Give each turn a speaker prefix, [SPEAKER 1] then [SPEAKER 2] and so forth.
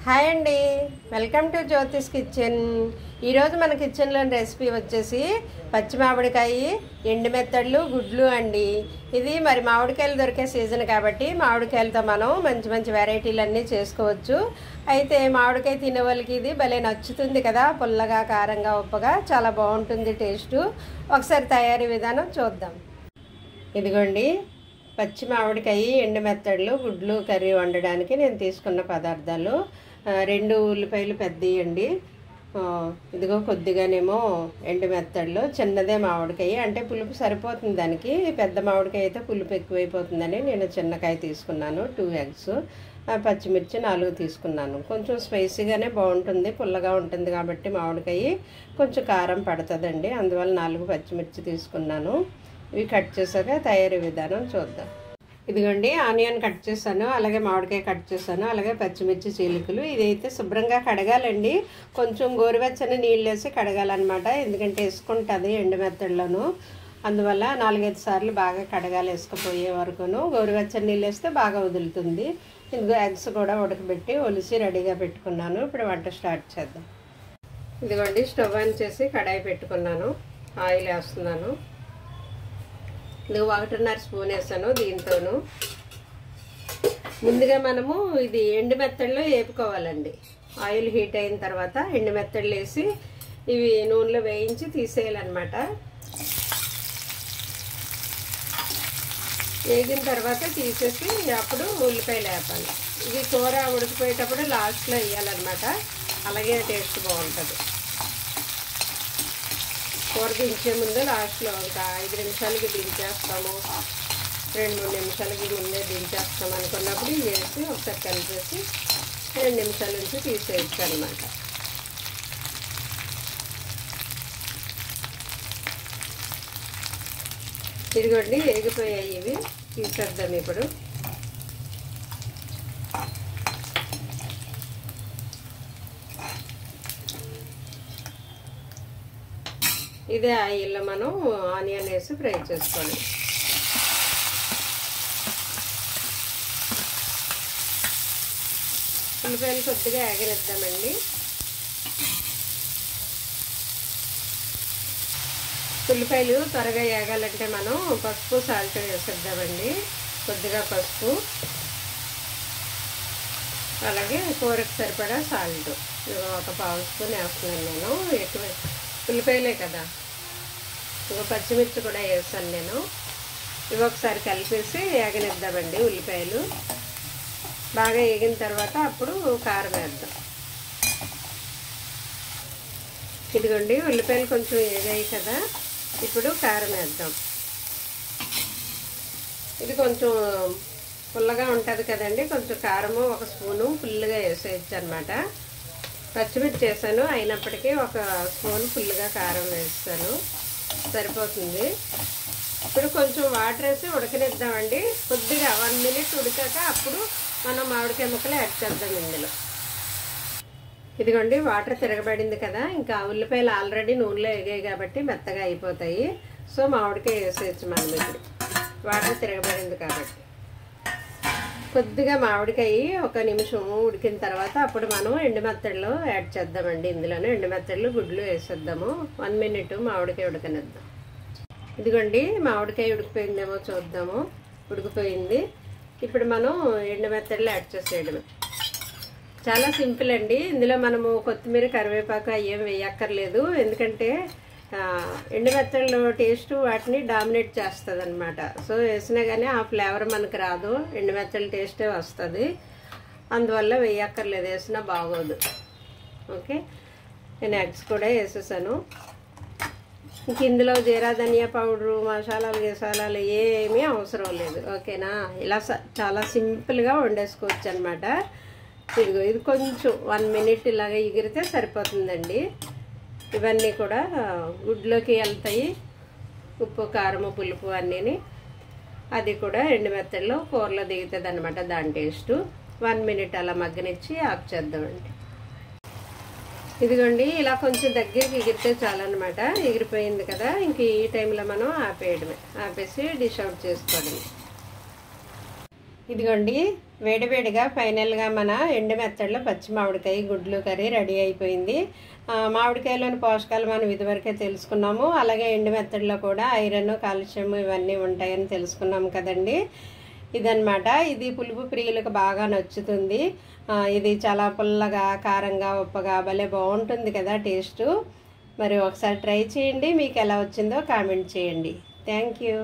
[SPEAKER 1] Hi అండి, welcome to Jyothish kitchen. ఈరోజు మన కిచెన్లోని రెసిపీ వచ్చేసి పచ్చి మామిడికాయ, ఎండు మెత్తళ్ళు, గుడ్లు అండి. ఇది మరి మామిడికాయలు దొరికే సీజన్ కాబట్టి మామిడికాయలతో మనం మంచి మంచి వెరైటీలన్నీ చేసుకోవచ్చు. అయితే మామిడికాయ తినే వాళ్ళకి ఇది భలే నచ్చుతుంది కదా, పుల్లగా, కారంగా, ఉప్పగా చాలా బాగుంటుంది టేస్టు. ఒకసారి తయారీ విధానం చూద్దాం. ఇదిగోండి పచ్చి మామిడికాయ, ఎండు మెత్తళ్ళు, గుడ్లు కర్రీ వండడానికి నేను తీసుకున్న పదార్థాలు: 2 ఉల్లిపాయలు పెద్దవి అండి, ఇదిగో కొద్దిగానేమో ఎండు మెత్తళ్ళు, చిన్నదే మామిడికాయ అంటే పులుపు సరిపోతుంది దానికి. పెద్ద మామిడికాయ అయితే పులుపు ఎక్కువైపోతుందని నేను చిన్నకాయ తీసుకున్నాను. 2 ఎగ్స్, పచ్చిమిర్చి 4 తీసుకున్నాను. కొంచెం స్పైసీగానే బాగుంటుంది, పుల్లగా ఉంటుంది కాబట్టి మామిడికాయ కొంచెం కారం పడుతుందండి, అందువల్ల 4 పచ్చిమిర్చి తీసుకున్నాను. ఇవి కట్ చేసాక తయారీ విధానం చూద్దాం. ఇదిగోండి ఆనియన్ కట్ చేశాను, అలాగే మామిడికాయ కట్ చేశాను, అలాగే పచ్చిమిర్చి చీలికలు. ఇదైతే శుభ్రంగా కడగాలండి, కొంచెం గోరువెచ్చని నీళ్ళు వేసి కడగాలన్నమాట, ఎందుకంటే వేసుకుంటుంది ఎండు మెత్తల్లోనూ. అందువల్ల 4-5 సార్లు బాగా కడగాలి, వేసుకుపోయే వరకును. గోరువెచ్చని నీళ్ళు వేస్తే బాగా వదులుతుంది. ఇదిగో ఎగ్స్ కూడా ఉడకబెట్టి ఒలిసి రెడీగా పెట్టుకున్నాను. ఇప్పుడు వంట స్టార్ట్ చేద్దాం. ఇదిగోండి స్టవ్ ఆన్ చేసి కడాయి పెట్టుకున్నాను, ఆయిల్ వేస్తున్నాను. నువ్వు 1.5 స్పూన్ వేసాను. దీంతోనూ ముందుగా మనము ఇది ఎండు మెత్తళ్ళు వేపుకోవాలండి. ఆయిల్ హీట్ అయిన తర్వాత ఎండు మెత్తళ్ళు వేసి ఇవి నూనెలో వేయించి తీసేయాలన్నమాట. వేగిన తర్వాత తీసేసి అప్పుడు ఉల్లిపాయలు వేపాలి. ఇది కూర ఉడికిపోయేటప్పుడు లాస్ట్లో వేయాలన్నమాట, అలాగే టేస్ట్ బాగుంటుంది. కూర దించే ముందు లాస్ట్లో ఇంకా 5 నిమిషాలకి దించేస్తాము, 2-3 నిమిషాలకి ముందే దించేస్తాం అనుకున్నప్పుడు ఇవి వేసి ఒకసారి కలిపేసి 2 నిమిషాల నుంచి తీసేయచ్చు అనమాట. ఇదిగోండి వేగిపోయాయి, ఇవి తీసేద్దాం ఇప్పుడు. ఇదే ఆయిల్లో మనం ఆనియన్ వేసి ఫ్రై చేసుకోవాలి. ఉల్లిపాయలు కొద్దిగా ఎగరేద్దామండి. ఉల్లిపాయలు త్వరగా వేగాలంటే మనం పసుపు, సాల్ట్ వేసేద్దామండి. కొద్దిగా పసుపు, అలాగే కూరకు సరిపడా సాల్ట్ 1 స్పూన్ వేస్తున్నాను నేను. ఎక్కువ ఉల్లిపాయలే కదా, ఇంకో పచ్చిమిర్చి కూడా వేస్తాను నేను. ఇవి ఒకసారి కలిపేసి వేగనిద్దామండి. ఉల్లిపాయలు బాగా వేగిన తర్వాత అప్పుడు కారం వేద్దాం. ఇదిగోండి ఉల్లిపాయలు కొంచెం వేగాయి కదా, ఇప్పుడు కారం వేద్దాం. ఇది కొంచెం పుల్లగా ఉంటుంది కదండి, కొంచెం కారము 1 స్పూను ఫుల్గా వేసేయచ్చు అనమాట. పచ్చిమిర్చి వేసాను, అయినప్పటికీ 1 స్పూన్ ఫుల్గా కారం వేస్తాను, సరిపోతుంది. ఇప్పుడు కొంచెం వాటర్ వేసి ఉడకనిద్దామండి. కొద్దిగా 1 మినిట్ ఉడికాక అప్పుడు మనం మామిడికాయ ముక్కలు యాడ్ చేద్దాం ఇందులో. ఇదిగోండి వాటర్ తిరగబడింది కదా, ఇంకా ఉల్లిపాయలు ఆల్రెడీ నూనెలో వేగాయి కాబట్టి మెత్తగా అయిపోతాయి. సో మామిడికాయ వేసేయచ్చు మనం ఇప్పుడు, వాటర్ తిరగబడింది కాబట్టి. కొద్దిగా మామిడికాయ 1 నిమిషం ఉడికిన తర్వాత అప్పుడు మనం ఎండు మెత్తళ్ళు యాడ్ చేద్దామండి. ఇందులోనే ఎండు మెత్తళ్ళు, గుడ్లు వేసేద్దాము. 1 మినిట్ మామిడికాయ ఉడకనిద్దాం. ఇదిగోండి మామిడికాయ ఉడికిపోయిందేమో చూద్దాము. ఉడికిపోయింది. ఇప్పుడు మనం ఎండు మెత్తళ్ళు యాడ్ చేసేయడమే. చాలా సింపుల్ అండి. ఇందులో మనము కొత్తిమీర, కరివేపాకు ఏం వేయక్కర్లేదు, ఎందుకంటే ఎండు మెత్తళ్ళు టేస్ట్ వాటిని డామినేట్ చేస్తుంది అనమాట. సో వేసినా కానీ ఆ ఫ్లేవర్ మనకు రాదు, ఎండు మెత్తళ్ళ టేస్టే వస్తుంది. అందువల్ల వేయక్కర్లేదు, వేసినా బాగోదు. ఓకే, నేను ఎగ్స్ కూడా వేసేసాను. ఇంక ఇందులో జీరా, ధనియా పౌడరు, మసాలాలు ఏమీ అవసరం లేదు. ఓకేనా, ఇలా చాలా సింపుల్గా వండేసుకోవచ్చు అనమాట. ఇదిగో ఇది కొంచెం 1 మినిట్ ఇలాగ ఎగిరితే సరిపోతుందండి. ఇవన్నీ కూడా గుడ్లోకి వెళ్తాయి, ఉప్పు, కారము, పులుపు అన్నీని. అది కూడా ఎండు మెత్తల్లో కూరలో దిగుతుంది అనమాట, దాని టేస్టు. 1 మినిట్ అలా మగ్గనిచ్చి ఆఫ్ చేద్దామండి. ఇదిగోండి ఇలా కొంచెం దగ్గరికి ఎగిరితే చాలన్నమాట. ఎగిరిపోయింది కదా, ఇంక ఈ టైంలో మనం ఆపేయడమే. ఆపేసి డిష్ అవుట్ చేసుకోవడమే. ఇదిగోండి వేడివేడిగా ఫైనల్గా మన ఎండు మెత్తడిలో పచ్చి మామిడికాయ గుడ్లు కర్రీ రెడీ అయిపోయింది. మామిడికాయలోని పోషకాలు మనం ఇదివరకే తెలుసుకున్నాము. అలాగే ఎండు మెత్తడిలో కూడా ఐరన్, కాల్షియం ఇవన్నీ ఉంటాయని తెలుసుకున్నాము కదండి. ఇదన్నమాట. ఇది పులుపు ప్రియులకు బాగా నచ్చుతుంది. ఇది చాలా పుల్లగా, కారంగా, ఉప్పగా భలే బాగుంటుంది కదా టేస్టు. మరి ఒకసారి ట్రై చేయండి. మీకు ఎలా వచ్చిందో కామెంట్ చేయండి. Thank you.